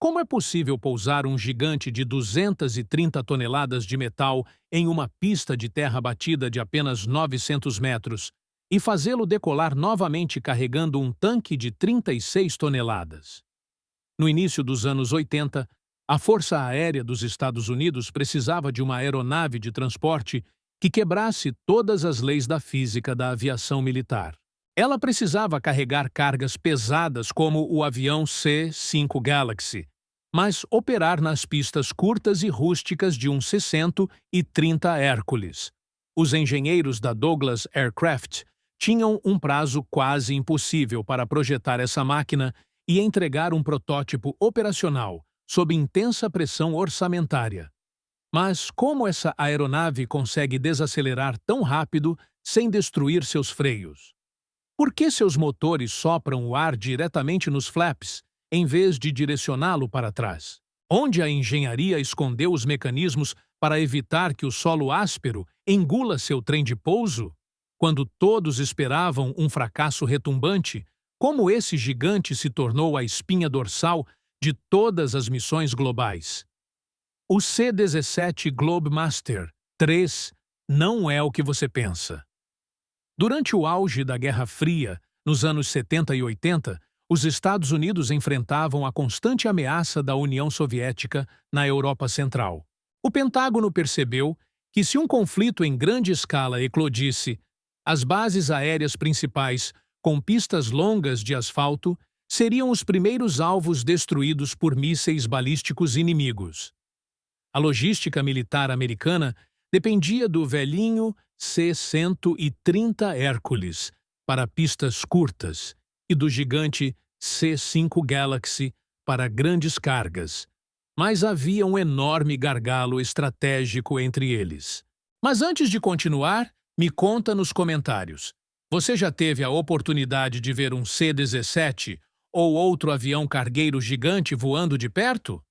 como é possível pousar um gigante de 230 toneladas de metal em uma pista de terra batida de apenas 900 metros e fazê-lo decolar novamente carregando um tanque de 36 toneladas? No início dos anos 80, a Força Aérea dos Estados Unidos precisava de uma aeronave de transporte que quebrasse todas as leis da física da aviação militar. Ela precisava carregar cargas pesadas como o avião C-5 Galaxy, mas operar nas pistas curtas e rústicas de um C-100 e 30 Hércules. Os engenheiros da Douglas Aircraft tinham um prazo quase impossível para projetar essa máquina e entregar um protótipo operacional sob intensa pressão orçamentária. Mas como essa aeronave consegue desacelerar tão rápido sem destruir seus freios? Por que seus motores sopram o ar diretamente nos flaps, em vez de direcioná-lo para trás? Onde a engenharia escondeu os mecanismos para evitar que o solo áspero engula seu trem de pouso? Quando todos esperavam um fracasso retumbante, como esse gigante se tornou a espinha dorsal de todas as missões globais? O C-17 Globemaster III não é o que você pensa. Durante o auge da Guerra Fria, nos anos 70 e 80, os Estados Unidos enfrentavam a constante ameaça da União Soviética na Europa Central. O Pentágono percebeu que se um conflito em grande escala eclodisse, as bases aéreas principais, com pistas longas de asfalto, seriam os primeiros alvos destruídos por mísseis balísticos inimigos. A logística militar americana dependia do velhinho C-130 Hércules para pistas curtas e do gigante C-5 Galaxy para grandes cargas, mas havia um enorme gargalo estratégico entre eles. Mas antes de continuar, me conta nos comentários. Você já teve a oportunidade de ver um C-17 ou outro avião cargueiro gigante voando de perto?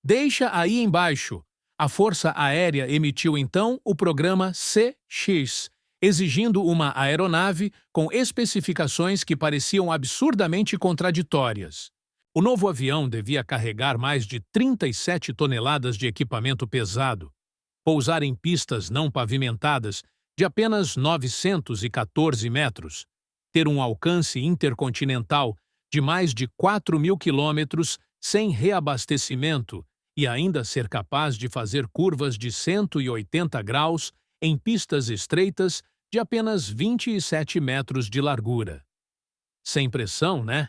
Deixa aí embaixo. A Força Aérea emitiu então o programa CX, exigindo uma aeronave com especificações que pareciam absurdamente contraditórias. O novo avião devia carregar mais de 37 toneladas de equipamento pesado, pousar em pistas não pavimentadas de apenas 914 metros, ter um alcance intercontinental de mais de 4.000 quilômetros sem reabastecimento e ainda ser capaz de fazer curvas de 180 graus em pistas estreitas de apenas 27 metros de largura. Sem pressão, né?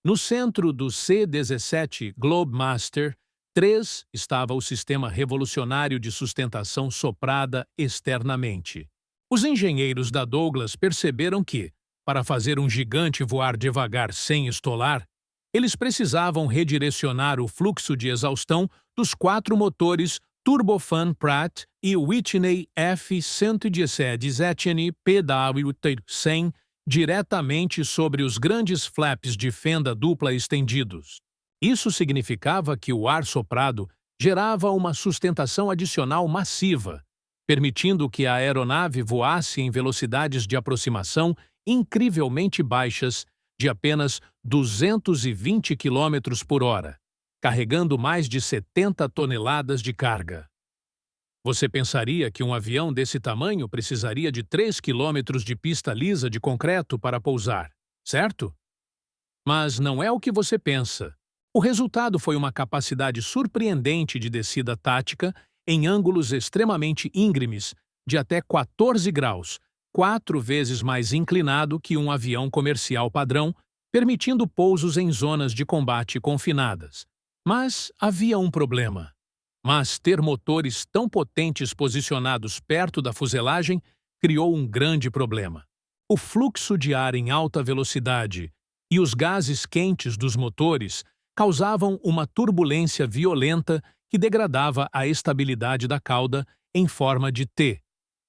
No centro do C-17 Globemaster III estava o sistema revolucionário de sustentação soprada externamente. Os engenheiros da Douglas perceberam que, para fazer um gigante voar devagar sem estolar, eles precisavam redirecionar o fluxo de exaustão dos 4 motores Turbofan Pratt e Whitney F-117 PW100 diretamente sobre os grandes flaps de fenda dupla estendidos. Isso significava que o ar soprado gerava uma sustentação adicional massiva, permitindo que a aeronave voasse em velocidades de aproximação incrivelmente baixas de apenas 220 km por hora, carregando mais de 70 toneladas de carga. Você pensaria que um avião desse tamanho precisaria de 3 km de pista lisa de concreto para pousar, certo? Mas não é o que você pensa. O resultado foi uma capacidade surpreendente de descida tática em ângulos extremamente íngremes de até 14 graus, 4 vezes mais inclinado que um avião comercial padrão, permitindo pousos em zonas de combate confinadas. Mas havia um problema. Ter motores tão potentes posicionados perto da fuselagem criou um grande problema. O fluxo de ar em alta velocidade e os gases quentes dos motores causavam uma turbulência violenta que degradava a estabilidade da cauda em forma de T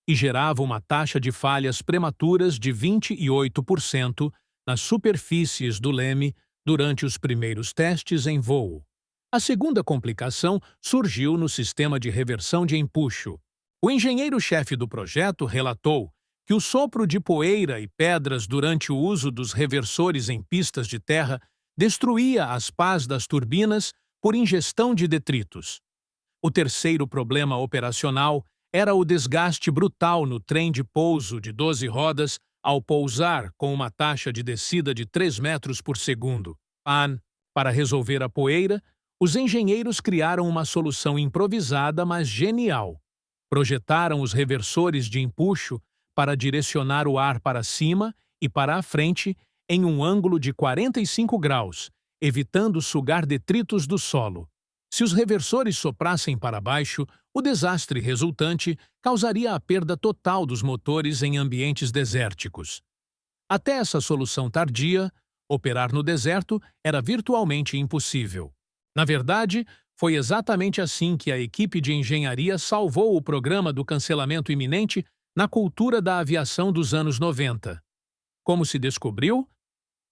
e gerava uma taxa de falhas prematuras de 28% nas superfícies do leme durante os primeiros testes em voo. A segunda complicação surgiu no sistema de reversão de empuxo. O engenheiro-chefe do projeto relatou que o sopro de poeira e pedras durante o uso dos reversores em pistas de terra destruía as pás das turbinas por ingestão de detritos. O terceiro problema operacional era o desgaste brutal no trem de pouso de 12 rodas ao pousar com uma taxa de descida de 3 metros por segundo. Para resolver a poeira, os engenheiros criaram uma solução improvisada, mas genial. Projetaram os reversores de empuxo para direcionar o ar para cima e para a frente em um ângulo de 45 graus, evitando sugar detritos do solo. Se os reversores soprassem para baixo, o desastre resultante causaria a perda total dos motores em ambientes desérticos. Até essa solução tardia, operar no deserto era virtualmente impossível. Na verdade, foi exatamente assim que a equipe de engenharia salvou o programa do cancelamento iminente na cultura da aviação dos anos 90. Como se descobriu,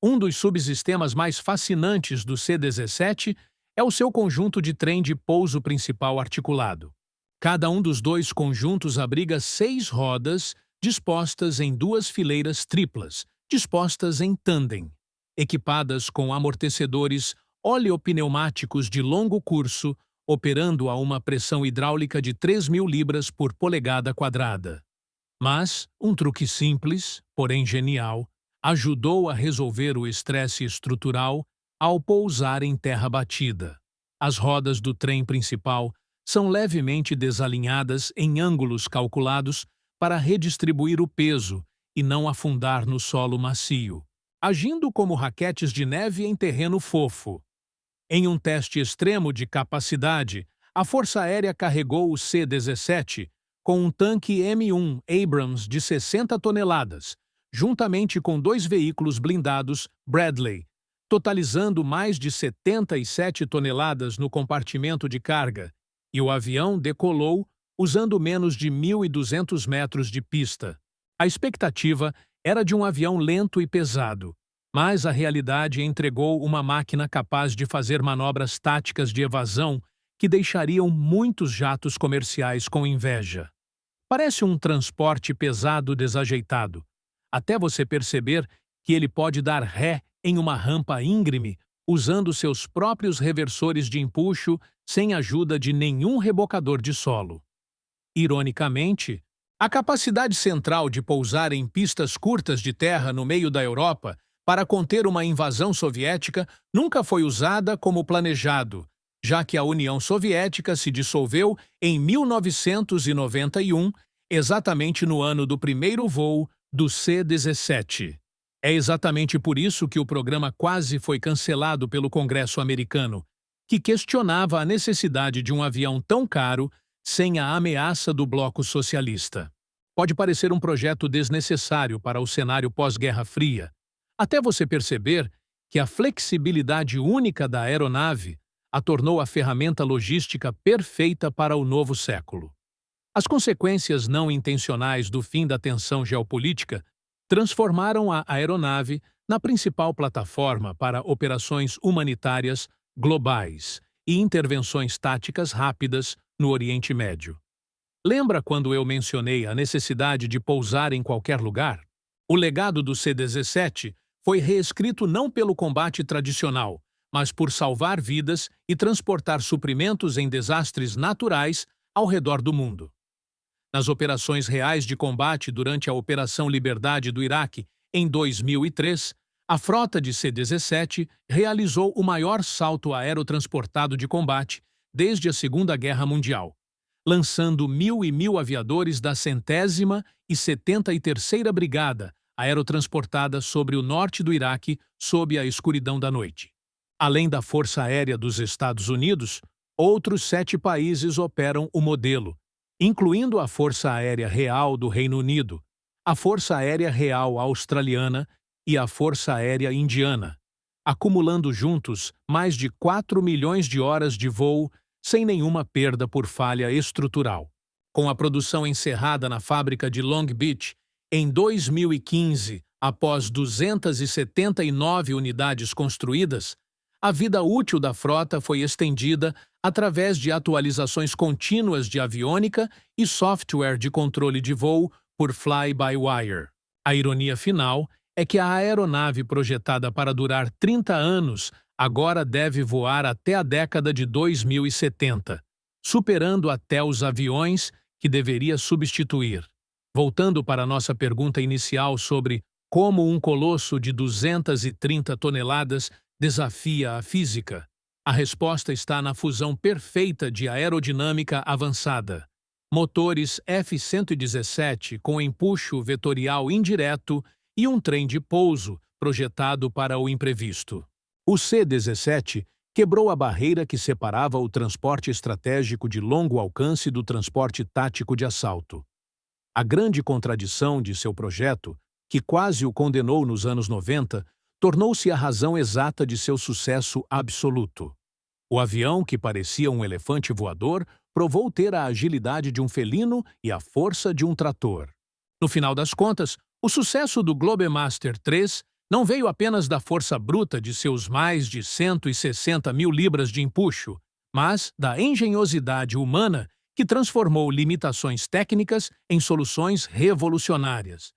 um dos subsistemas mais fascinantes do C-17 é o seu conjunto de trem de pouso principal articulado. Cada um dos dois conjuntos abriga 6 rodas dispostas em 2 fileiras triplas, dispostas em tandem, equipadas com amortecedores oleopneumáticos de longo curso, operando a uma pressão hidráulica de 3.000 libras por polegada quadrada. Mas um truque simples, porém genial, ajudou a resolver o estresse estrutural ao pousar em terra batida. As rodas do trem principal são levemente desalinhadas em ângulos calculados para redistribuir o peso e não afundar no solo macio, agindo como raquetes de neve em terreno fofo. Em um teste extremo de capacidade, a Força Aérea carregou o C-17 com um tanque M1 Abrams de 60 toneladas, juntamente com 2 veículos blindados Bradley, totalizando mais de 77 toneladas no compartimento de carga, e o avião decolou usando menos de 1.200 metros de pista. A expectativa era de um avião lento e pesado, mas a realidade entregou uma máquina capaz de fazer manobras táticas de evasão que deixariam muitos jatos comerciais com inveja. Parece um transporte pesado desajeitado, até você perceber que ele pode dar ré em uma rampa íngreme usando seus próprios reversores de empuxo sem ajuda de nenhum rebocador de solo. Ironicamente, a capacidade central de pousar em pistas curtas de terra no meio da Europa para conter uma invasão soviética nunca foi usada como planejado, já que a União Soviética se dissolveu em 1991, exatamente no ano do primeiro voo do C-17. É exatamente por isso que o programa quase foi cancelado pelo Congresso americano, que questionava a necessidade de um avião tão caro sem a ameaça do bloco socialista. Pode parecer um projeto desnecessário para o cenário pós-Guerra Fria, até você perceber que a flexibilidade única da aeronave a tornou a ferramenta logística perfeita para o novo século. As consequências não intencionais do fim da tensão geopolítica transformaram a aeronave na principal plataforma para operações humanitárias globais e intervenções táticas rápidas no Oriente Médio. Lembra quando eu mencionei a necessidade de pousar em qualquer lugar? O legado do C-17 foi reescrito não pelo combate tradicional, mas por salvar vidas e transportar suprimentos em desastres naturais ao redor do mundo. Nas operações reais de combate durante a Operação Liberdade do Iraque, em 2003, a frota de C-17 realizou o maior salto aerotransportado de combate desde a Segunda Guerra Mundial, lançando 1.000 aviadores da 100ª e 73ª Brigada aerotransportada sobre o norte do Iraque sob a escuridão da noite. Além da Força Aérea dos Estados Unidos, outros 7 países operam o modelo, incluindo a Força Aérea Real do Reino Unido, a Força Aérea Real Australiana e a Força Aérea Indiana, acumulando juntos mais de 4 milhões de horas de voo sem nenhuma perda por falha estrutural. Com a produção encerrada na fábrica de Long Beach em 2015, após 279 unidades construídas, a vida útil da frota foi estendida através de atualizações contínuas de aviônica e software de controle de voo por fly-by-wire. A ironia final é que a aeronave projetada para durar 30 anos agora deve voar até a década de 2070, superando até os aviões que deveria substituir. Voltando para a nossa pergunta inicial sobre como um colosso de 230 toneladas desafia a física, a resposta está na fusão perfeita de aerodinâmica avançada, motores F-117 com empuxo vetorial indireto e um trem de pouso projetado para o imprevisto. O C-17 quebrou a barreira que separava o transporte estratégico de longo alcance do transporte tático de assalto. A grande contradição de seu projeto, que quase o condenou nos anos 90, tornou-se a razão exata de seu sucesso absoluto. O avião, que parecia um elefante voador, provou ter a agilidade de um felino e a força de um trator. No final das contas, o sucesso do Globemaster III não veio apenas da força bruta de seus mais de 160 mil libras de empuxo, mas da engenhosidade humana que transformou limitações técnicas em soluções revolucionárias.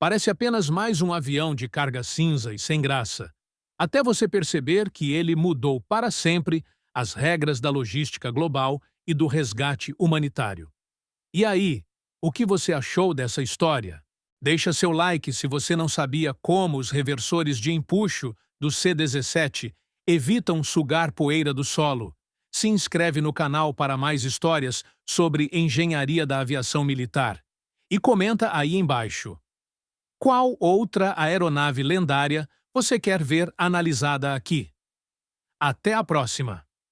Parece apenas mais um avião de carga cinza e sem graça, até você perceber que ele mudou para sempre as regras da logística global e do resgate humanitário. E aí, o que você achou dessa história? Deixa seu like se você não sabia como os reversores de empuxo do C-17 evitam sugar poeira do solo. Se inscreve no canal para mais histórias sobre engenharia da aviação militar. E comenta aí embaixo. Qual outra aeronave lendária você quer ver analisada aqui? Até a próxima!